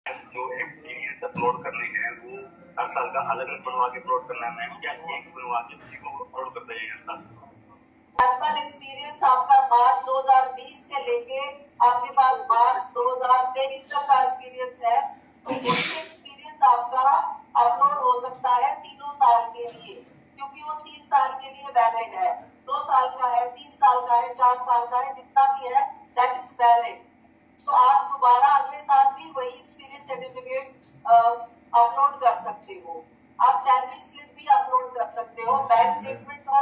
जो experience upload करने हैं वो हर साल का अलग अलग बनवा के अपलोड करना है मैम, या एक बनवा के उसी को अपलोड कर देगा? एनुअल एक्सपीरियंस आपका मार्च 2020 से लेके आपके पास मार्च 2023 तक का एक्सपीरियंस है, तो कोई भी एक्सपीरियंस आपका अपलोड हो सकता है 3 साल के लिए, क्योंकि वो 3 साल के लिए वैलिड है। 2 साल का है, 3 साल का है, 4 साल का है, जितना भी है दैट इज वैलिड। तो आप दोबारा अगले साल भी वही एक्सपीरियंस सर्टिफिकेट अपलोड कर सकते हो। आप सैलरी स्लिप भी अपलोड कर सकते हो, बैंक स्टेटमेंट हो,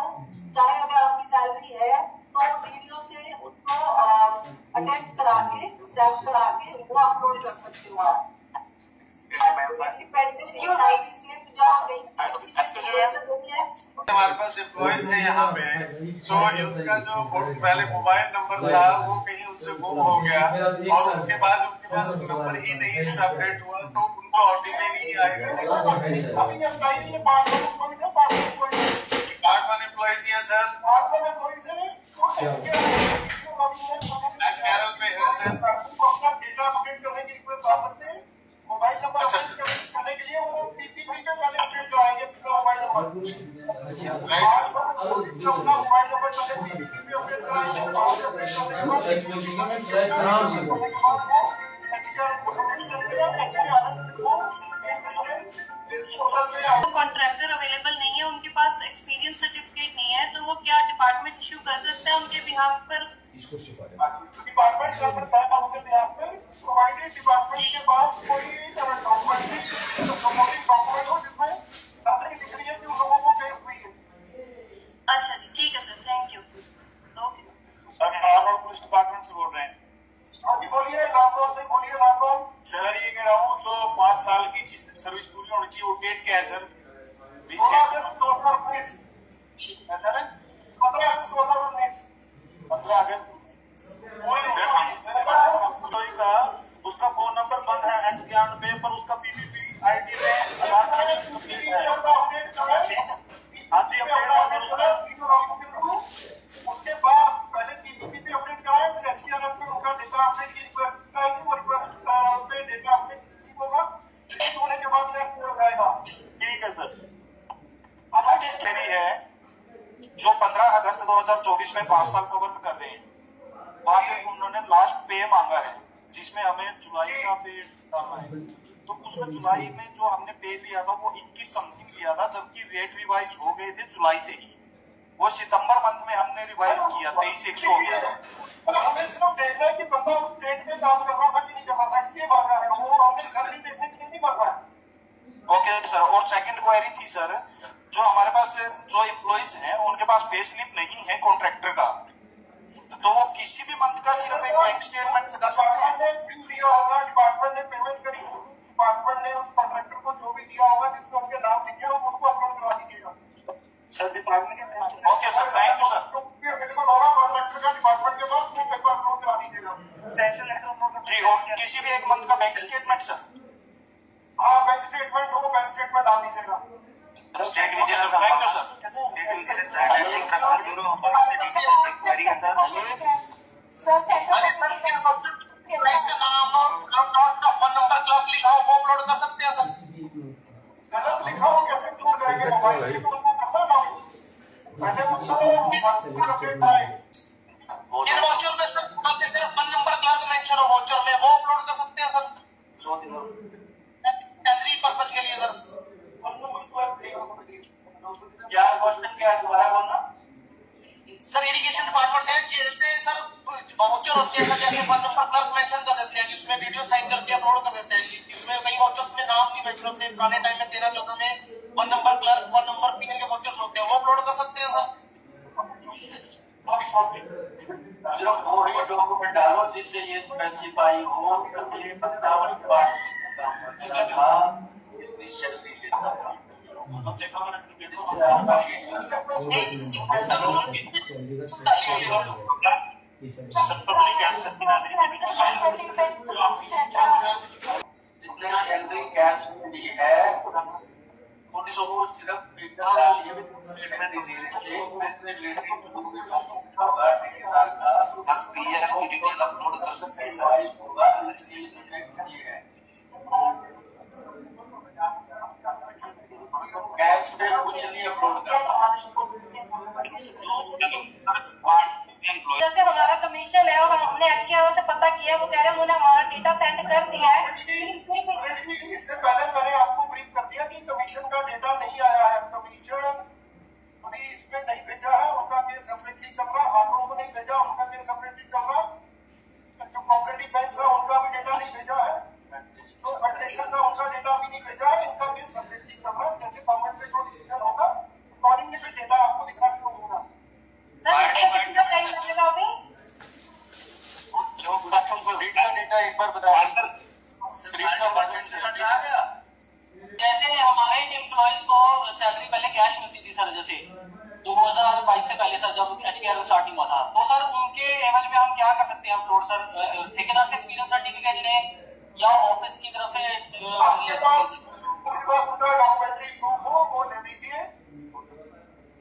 चाहे अगर आपकी सैलरी है तो वीडियो से उसको अटैच करा के स्टैम्प करा के वो अपलोड कर सकते हो आप। हमारे पास एम्प्लॉयज है यहाँ पे, तो उनका जो पहले मोबाइल नंबर था वो कहीं उनसे गुम हो गया और उनके पास नंबर ही नहीं इसका अपडेट हुआ, तो उनको ओटीपी नहीं आएगा। पार्ट वन एम्प्लॉयज है सर, नेक्स्ट कैरल पे है सर। डेटा अपडेट करने की रिक्वेस्ट आ सकते हैं, मोबाइल नंबर करने के लिए वो टीपीपी के पहले अपडेट कराएंगे अपना मोबाइल नंबर। राइट सर, अपना मोबाइल नंबर पहले टीपीपी अपडेट कराएंगे, आराम से करने के बाद वो एक्सआर को सबमिट कर देगा। एक्सआर को कॉन्ट्रैक्टर अवेलेबल नहीं है, उनके पास एक्सपीरियंस सर्टिफिकेट नहीं है, तो वो क्या डिपार्टमेंट इश्यू कर सकता है उनके बिहाफ पर? डिपार्टमेंट कर सकता है उनके बिहाफ पर, प्रोवाइडेड डिपार्टमेंट के पास कोई डॉक्यूमेंट सपोर्टिंग डॉक्यूमेंट हो जिसमें सारी लिख रही है कि उन लोगों को पे हुई है। अच्छा जी, ठीक है sir, thank you. Okay sir मैं पुलिस डिपार्टमेंट से बोल रहे हैं। अभी बोलिए साहब से, बोलिए साहब। सर ये कह रहा हूँ जो 5 साल की जिस सर्विस पूरी होनी चाहिए वो डेट क्या है सर? 16 अगस्त 2019 सर, 15 अगस्त 2019, 15 अगस्त का उसका फोन नंबर बंद है अकाउंट पे, पर उसका पीपीपी आईडी में आधार कार्ड अपडेट है। आधी अपडेट है उसका। उसके बाद पहले पीपीपी पे अपडेट कराएं, फिर एचटीआरएफ पे उनका डेटा अपडेट की रिक्वेस्ट आएगी, वो रिक्वेस्ट पे डेटा अपडेट रिसीव होगा, रिसीव होने के बाद ये हो जाएगा। ठीक है सर। मेरी है जो 15 अगस्त 2024 में 5 साल कवर कर रहे हैं, वहाँ पे उन्होंने लास्ट पे मांगा है जिसमें हमें जुलाई का पे डालना है। तो उसमें जुलाई में जो हमने पे लिया था वो 21 समथिंग लिया था, जबकि रेट रिवाइज हो गए थे जुलाई से ही। वो सितंबर मंथ में हमने रिवाइज किया 23,100 हो गया था। हमें सिर्फ देखना है कि बंदा उस डेट में काम कर रहा था कि नहीं कर रहा था, इसलिए बात है, वो हमें सैलरी देखने के लिए नहीं कर रहा है। Okay sir. और सेकंड क्वेरी थी सर, जो हमारे पास जो एम्प्लॉइज हैं उनके पास पे स्लिप नहीं है कॉन्ट्रैक्टर का, तो वो किसी भी मंथ का सिर्फ एक बैंक स्टेटमेंट लगा सकते हैं। दिया होगा डिपार्टमेंट ने, पेमेंट करी डिपार्टमेंट ने उस कॉन्ट्रैक्टर को जो भी दिया होगा जिसमें उनके नाम लिखे हो उसको अपलोड करा दीजिएगा सर डिपार्टमेंट के। Okay sir, thank you sir. Available होगा कॉन्ट्रैक्टर का डिपार्टमेंट के पास, वो पेपर अपलोड करा दीजिएगा। सैंक्शन लेटर जी, और किसी भी एक मंथ का बैंक स्टेटमेंट सर। हाँ बैंक स्टेटमेंट हो, बैंक स्टेटमेंट डाल दीजिएगा। Thank you sir. इसका नाम और फोन नंबर क्लर्क लिखा हो वो अपलोड कर सकते हैं सर। गलत लिखा हो कैसे अपलोड करेंगे? मोबाइल से तो उनको करना ना पहले उनको अपडेट आए। इस वाउचर में सर आपने सिर्फ फोन नंबर क्लर्क मेंशन हो वाउचर में, वो अपलोड कर सकते हैं सर सैलरी पर्पस के लिए सर। क्या क्वेश्चन क्या है, दोबारा बोलना सर। इरिगेशन डिपार्टमेंट से जैसे सर वाउचर होते हैं सर, जैसे वन नंबर क्लर्क मेंशन कर देते हैं जिसमें वीडियो साइन करके अपलोड कर देते हैं, इसमें कई वाउचर्स में नाम नहीं मेंशन होते। पुराने टाइम में 13-14 में one number clerk, one number PL के वाउचर्स होते हैं, वो अपलोड कर सकते हैं सर। सिर्फ वो ही डॉक्यूमेंट डालो जिससे ये स्पेसिफाई हो कि ये 57 डिपार्टमेंट का सैलरी लेता था। जितने सैलरी कैश मिली है उनको वो सिर्फ डिटेल अपलोड कर सकते हैं सर। कर दिया है। इससे पहले मैंने आपको ब्रीफ कर दिया कि कमीशन का डेटा नहीं आया है। कमीशन अभी इसमें नहीं भेजा है, उनका केस सेपरेटली चल रहा है। हाथों को नहीं भेजा, उनका केस सेपरेटली चल रहा है। जो कोऑपरेटिव बैंक है उनका भी डेटा नहीं भेजा है, जो फेडरेशन है उनका डेटा भी नहीं भेजा है। इनका केस सेपरेटली चल रहा है। जैसे गवर्नमेंट से जो डिसीजन होगा अकॉर्डिंगली फिर डेटा आपको दिखना शुरू होगा। सर इसका कितना टाइम लगेगा अभी? जो प्रोडक्शन से रीड का डेटा एक बार बताया सर। जैसे हमारे एम्प्लॉयज को सैलरी पहले कैश मिलती थी सर, जैसे 2022 से पहले सर जब HKR स्टार्टिंग हुआ था, तो सर उनके एवज में हम क्या कर सकते हैं अपलोड सर? ठेकेदार से एक्सपीरियंस सर्टिफिकेट लें या ऑफिस की तरफ से ले सकते हैं? डॉक्यूमेंट्री प्रूफ हो वो ले दीजिए।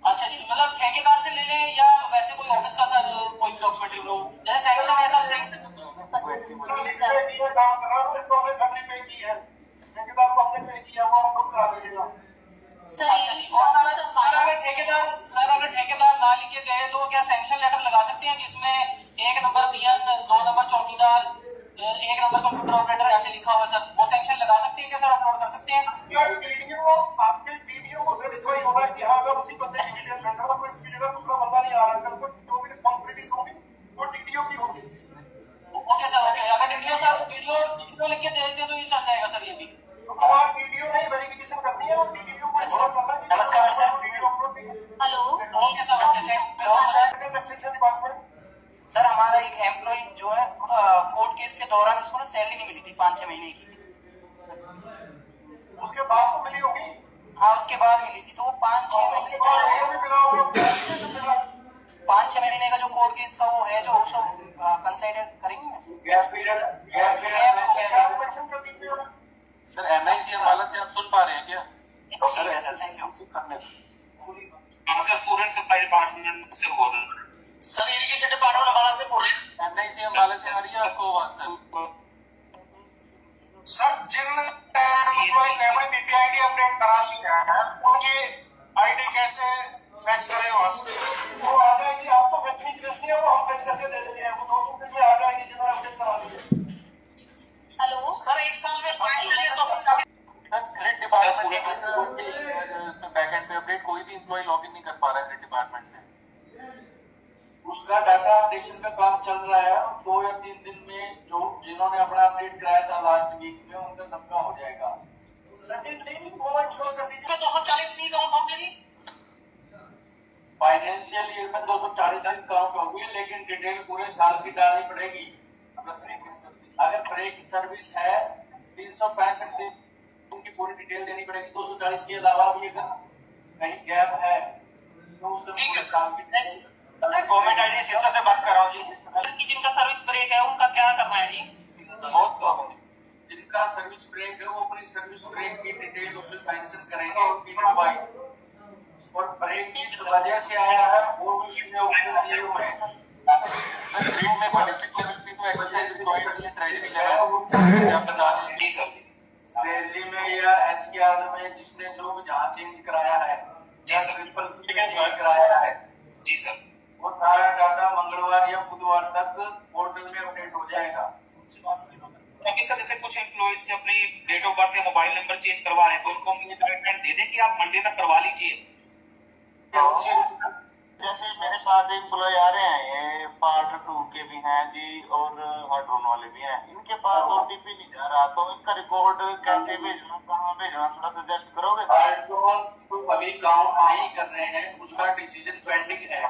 अच्छा मतलब ठेकेदार से ले लें या वैसे कोई ऑफिस का सर कोई डॉक्यूमेंट्री प्रूफ? जैसे सैंक्शन है सर, काम कर रहा हूँ, इनको हमने सैलरी पे की है, ठेकेदार को हमने पे किया, वो हम लोग करा दीजिएगा। अच्छा जी। और सर अगर ठेकेदार ना लिखे गए तो क्या सैंक्शन लेटर लगा सकते हैं जिसमें 1 नंबर PN, 2 नंबर चौकीदार, 1 नंबर कंप्यूटर ऑपरेटर ऐसे लिखा हुआ सर, वो सैंक्शन लगा सकते हैं क्या सर? अपलोड कर सकते हैं? आपके वीडियो को सेटिस्फाई होगा कि हाँ अगर उसी बंदे की डिटेल भेज रहा हूँ, इसकी जगह दूसरा बंदा नहीं आ रहा है, कल को जो भी रिस्पॉन्सिबिलिटीज होगी वो DDO की होगी। Okay sir, okay. अगर वीडियो लिख के दे देते तो ये चल जाएगा सर? ये भी अब आप वीडियो नहीं वेरिफिकेशन करनी है, और DDO को इंस्टॉल करना है। नमस्कार sir. Video upload hello okay sir, okay. Taxation department. Sir हमारा एक एम्प्लॉय जो है कोर्ट केस के दौरान उसको ना सैलरी नहीं मिली थी 5-6 महीने की। उसके बाद तो मिली होगी। हाँ उसके बाद मिली थी, तो वो 5-6 महीने 5-6 महीने का जो कोर्ट केस का वो है जो उसको कंसिडर करेंगे गैप पीरियड सर NICM वाला से आप सुन पा रहे हैं क्या? Sir thank you. Sir food and supply department से बोल रहे हैं। सर इरिगेशन डिपार्टमेंट वाला से बोल रहे हैं। NICM वाले से आ रही है आपको आवाज सर? सर जिन एम्प्लॉइज ने अपनी BPID अपडेट करा लिया है उनकी ID कैसे फैच करें वहां से? वो आ जाएगी, आपको फैचने की जरूरत नहीं है, वो हम फैच करके दे देंगे। वो 2 दिन में आ जाएगी जिन्होंने अपडेट करा ली है। हेलो सर 1 साल में फाइल करिए तो सर क्रेडिट डिपार्टमेंट इसमें बैकएंड पे अपडेट कोई भी एम्प्लॉय लॉगिन नहीं कर पा रहा है क्रेडिट डिपार्टमेंट से। उसका डाटा अपडेशन का काम चल रहा है। 2 या 3 दिन में जो जिन्होंने अपना अपडेट कराया था लास्ट वीक में उनका सबका हो जाएगा। सेकेंडली वो इंश्योर कर दीजिए 240 नहीं काउंट होगी जी। फाइनेंशियल ईयर में 240 दिन काउंट होगी, लेकिन डिटेल पूरे साल की डालनी पड़ेगी। अगर ब्रेक सर्विस है 365 दिन उनकी पूरी डिटेल देनी पड़ेगी। 240 के अलावा भी अगर कहीं गैप है तो उससे पूरे साल की गवर्नमेंट ID शीर्षक से बात कर रहा हूँ जी। जिनका सर्विस ब्रेक है उनका क्या करना है जी? बहुत प्रॉब्लम। जिनका सर्विस ब्रेक है वो अपनी सर्विस ब्रेक की डिटेल उसमें मेंशन करेंगे पीरियड वाइज, और ब्रेक किस वजह से आया है वो भी उसमें ऑप्शन दिए हुए हैं। सर ग्रिड में डिस्ट्रिक्ट लेवल पे तो एक्सरसाइज प्रोवाइड है ट्रेजरी लेवल आप बता दें। जी सर। ट्रेजरी में या HKR में जिसने जो जहाँ चेंज कराया है या ट्रिपल कराया है जी सर। वो सारा डाटा मंगलवार या बुधवार तक पोर्टल में अपडेट हो जाएगा। क्योंकि सर जैसे कुछ एम्प्लॉइज के अपनी डेट ऑफ बर्थ या मोबाइल नंबर चेंज करवा रहे हैं तो उनको हम ये कमिटमेंट दे दें कि आप मंडे तक करवा लीजिए। जैसे मेरे साथ एम्प्लॉय आ रहे हैं, ये पार्ट 2 के भी हैं जी और हार्डरोन वाले भी हैं, इनके पास OTP नहीं जा रहा, तो इनका रिकॉर्ड कैसे भेजना, कहाँ भेजना, थोड़ा सजेस्ट करोगे? हार्डरोन तो अभी काम नहीं कर रहे हैं, उसका डिसीजन पेंडिंग है।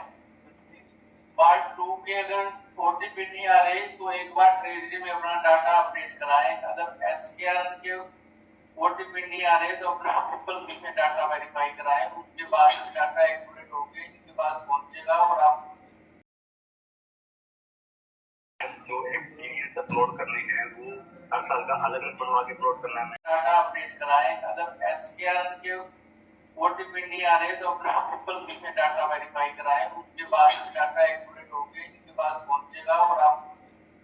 पार्ट 2 के अगर OTP नहीं आ रहे तो एक बार ट्रेजरी में अपना डाटा अपडेट कराएं। अगर HKR के OTP नहीं आ रहे तो अपना ट्रिपल P में डाटा वेरीफाई कराएं। उसके बाद डाटा एक्यूरेट होके इनके पास पहुंचेगा और आप जो एक्सपीरियंस अपलोड करने हैं वो हर साल का अलग अलग बनवा के अपलोड करना है। डाटा अपडेट कराएं। अगर HKR के OTP नहीं आ रहे तो अपना ट्रिपल P में डाटा वेरीफाई कराएं। उसके बाद डाटा एक्यूरेट होके इनके पास पहुंचेगा और आप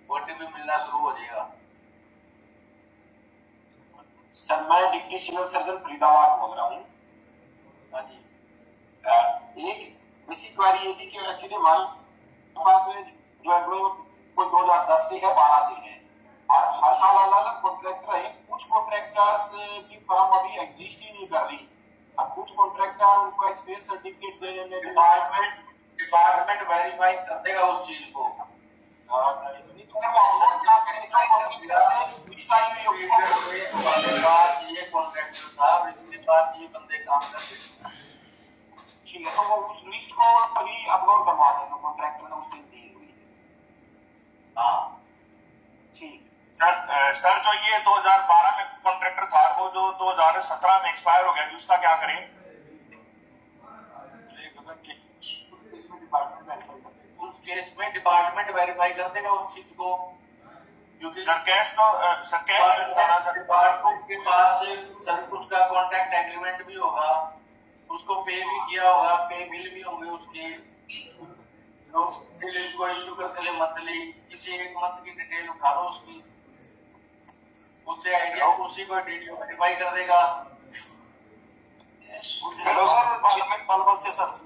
OTP मिलना शुरू हो जाएगा। सर मैं डिप्टी सिविल सर्जन फरीदाबाद बोल रहा हूँ। हाँ जी। एक बेसिक क्वेरी ये थी कि एक्चुअली हमारे पास जो एम्प्लॉय कोई 2010 से है 12 से है, हर साल अलग अलग कॉन्ट्रैक्टर है। कुछ कॉन्ट्रैक्टर्स की फर्म अभी एग्जिस्ट ही नहीं कर रही। अब कुछ कॉन्ट्रैक्टर उनको एक्सपीरियंस सर्टिफिकेट दे देने डिपार्टमेंट वेरीफाई कर देगा उस चीज को। नहीं तो वो हम क्या करेंगे, जो पिछला ये कॉन्ट्रैक्टर साहब, इसके बाद ये बंदे काम करते हैं। ठीक है, तो वो उस लिस्ट को अभी अपलोड करवा देना कॉन्ट्रैक्टर ने उस दिन दी हुई। हाँ ठीक सर, जो ये 2012 में कॉन्ट्रैक्टर था वो जो 2017 में एक्सपायर हो गया, उसका क्या करें? उस केस में डिपार्टमेंट वेरीफाई कर देगा उस चीज को, क्योंकि सर कैश तो डिपार्टमेंट के पास सर कुछ का कॉन्ट्रैक्ट एग्रीमेंट भी होगा, उसको पे भी किया होगा, पे बिल भी होंगे उसके, लोग बिल इसको इश्यू करते हैं मंथली, किसी एक मंथ की डिटेल उठा लो उसकी, उससे आइडिया उसी को वीडियो वेरीफाई कर देगा। हेलो सर, डिपार्टमेंट बलबल से sir.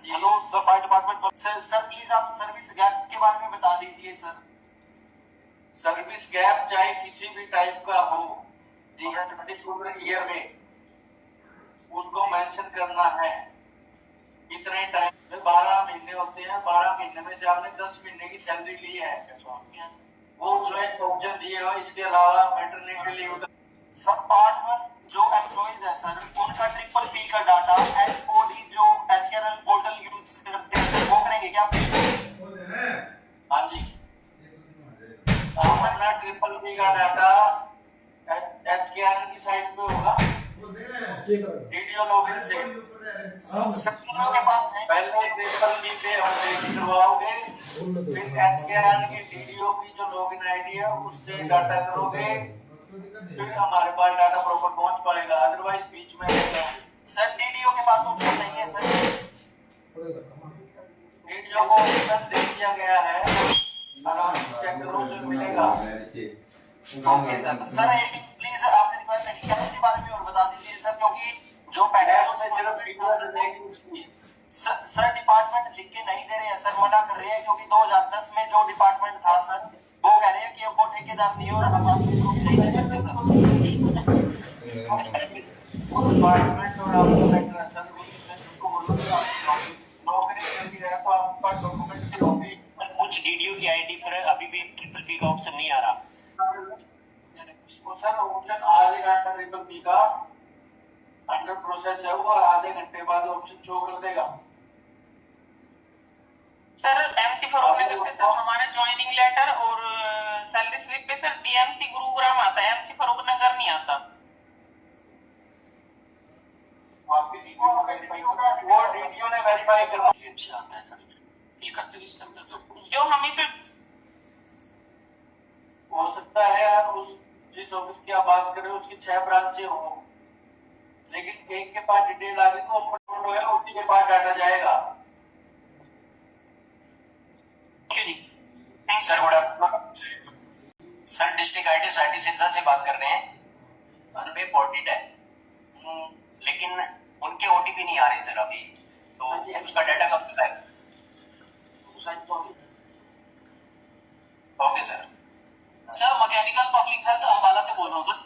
Hello sir, fire department sir please आप सर्विस गैप के बारे में बता दीजिए सर। सर्विस गैप चाहे किसी भी टाइप का हो, पर्टिकुलर ईयर में उसको मेंशन करना है। इतने टाइम में 12 महीने होते हैं, 12 महीने में से आपने 10 महीने की सैलरी ली है, वो उसमें ऑप्शन दिए हो। इसके अलावा मैटरनिटी लीव सर पार्ट 1 जो एम्प्लॉइज है सर, उनका ट्रिपल पी का डाटा एचओडी जो एचआरएल पोर्टल यूज करते हैं वो करेंगे क्या? हाँ जी, अपना ट्रिपल पी का डाटा एचकेआरएल की साइट पे होगा, वीडियो लॉगिन से के पास है। पहले ट्रिपल पी पे रजिस्टर करवाओगे, फिर एचकेआरएल की वीडियो की जो लॉगिन आईडी है उससे डाटा करोगे, फिर हमारे पास डाटा प्रॉपर पहुंच पाएगा, अदरवाइज बीच में सर डीडीओ के पास ऑप्शन नहीं है सर। वीडियो को ऑप्शन दे दिया गया है, आराम से चेक करो, उसे मिलेगा। ओके सर, एक प्लीज आपसे रिक्वेस्ट है कि कैश के बारे में और बता दीजिए सर, क्योंकि जो पैकेज में सिर्फ वीडियो से देखेंगे। सर डिपार्टमेंट लिख के नहीं दे रहे हैं सर, मना कर रहे हैं, क्योंकि 2010 में जो डिपार्टमेंट था सर वो कह रहे हैं कि अब वो ठेकेदार नहीं और हम आपको प्रूफ नहीं दे सकते सर। डिपार्टमेंट और आपको सर को बोलो कि आप नौकरी करनी है तो आपके पास डॉक्यूमेंट की होगी। कुछ डीडीओ की आईडी पर अभी भी ट्रिपल पी का ऑप्शन नहीं आ रहा। सर ऑप्शन आ जाएगा, ट्रिपल पी का अंडर प्रोसेस है, वो आधे घंटे बाद ऑप्शन शो कर देगा। सर एमसी फॉर्म में करते सर हमारे ज्वाइनिंग लेटर और सैलरी स्लिप पे सर डीएमसी गुरुग्राम आता है, एमसी फरूक नगर नहीं आता। वो डीडीओ ने वेरीफाई करना जो हमें पे हो सकता है यार, उस जिस ऑफिस की आप बात कर रहे हो उसकी 6 ब्रांचें हो, लेकिन एक के पास डिटेल आ गई तो ओपन है, उसी के पास डाटा जाएगा। Sir good afternoon sir, district IT society Sirsa से बात कर रहे हैं। अनपे पॉर्टिट है, लेकिन उनके ओटीपी नहीं आ रहे सर अभी, तो उसका डाटा कब तक आएगा? Okay sir. Sir mechanical public health Ambala से बोल रहा हूँ सर।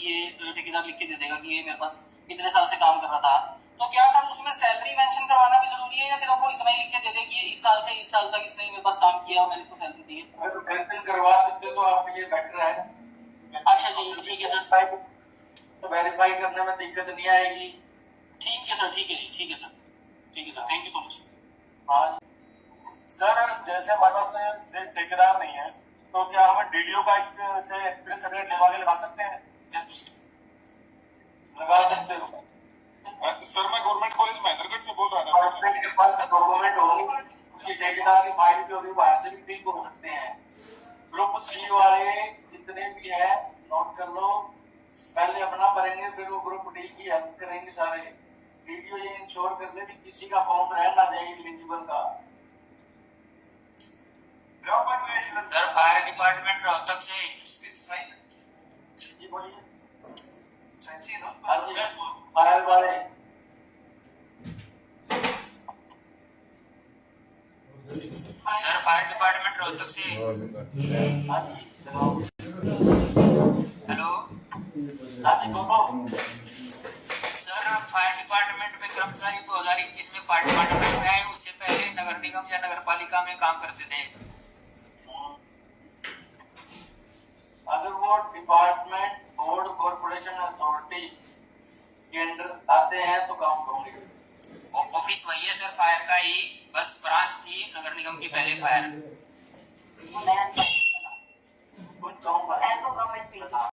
ये ठेकेदार लिख के दे देगा कि ये मेरे पास इतने साल से काम कर रहा था, तो क्या सर उसमें सैलरी मेंशन करवाना भी जरूरी है या सिर्फ वो इतना ही लिख के दे दे कि इस साल से इस साल तक इसने मेरे पास काम किया और मैंने इसको सैलरी दी है? अगर मेंशन करवा सकते तो आपके लिए बेटर है। अच्छा जी ठीक है सर, तो वेरीफाई करने में दिक्कत नहीं आएगी। ठीक है सर, ठीक है जी, ठीक है सर, ठीक है sir, thank you so much. हाँ सर जैसे हमारे पास ठेकेदार नहीं है तो क्या हमें डीडीओ का एक्सपीरियंस सर्टिफिकेट लगा के लगा सकते हैं? लगा सकते हो सर मैं गवर्नमेंट कॉलेज महेंद्रगढ़ से बोल रहा था। गवर्नमेंट के पास डॉक्यूमेंट होगी, उसकी ठेकेदार की फाइल भी होगी, वहां से भी पिक हो सकते हैं। ग्रुप सी वाले जितने भी है नोट कर लो, पहले अपना भरेंगे फिर वो ग्रुप डी की हेल्प करेंगे सारे। वीडियो ये इंश्योर कर ले कि किसी का फॉर्म रह ना जाए एलिजिबल का। सर फायर डिपार्टमेंट रोहतक से जी बोलिए। हाँ जी फायर वाले सर फायर डिपार्टमेंट रोहतक से। हेलो सर, फायर डिपार्टमेंट में कर्मचारी 2021 में फायर डिपार्टमेंट में आए, उससे पहले नगर निगम या नगर पालिका में काम करते थे। अगर वो डिपार्टमेंट बोर्ड कॉर्पोरेशन अथॉरिटी के अंडर आते हैं तो काम होंगे। ऑफिस वही है सर, फायर का ही, बस ब्रांच थी नगर निगम की पहले फायर। कुछ काम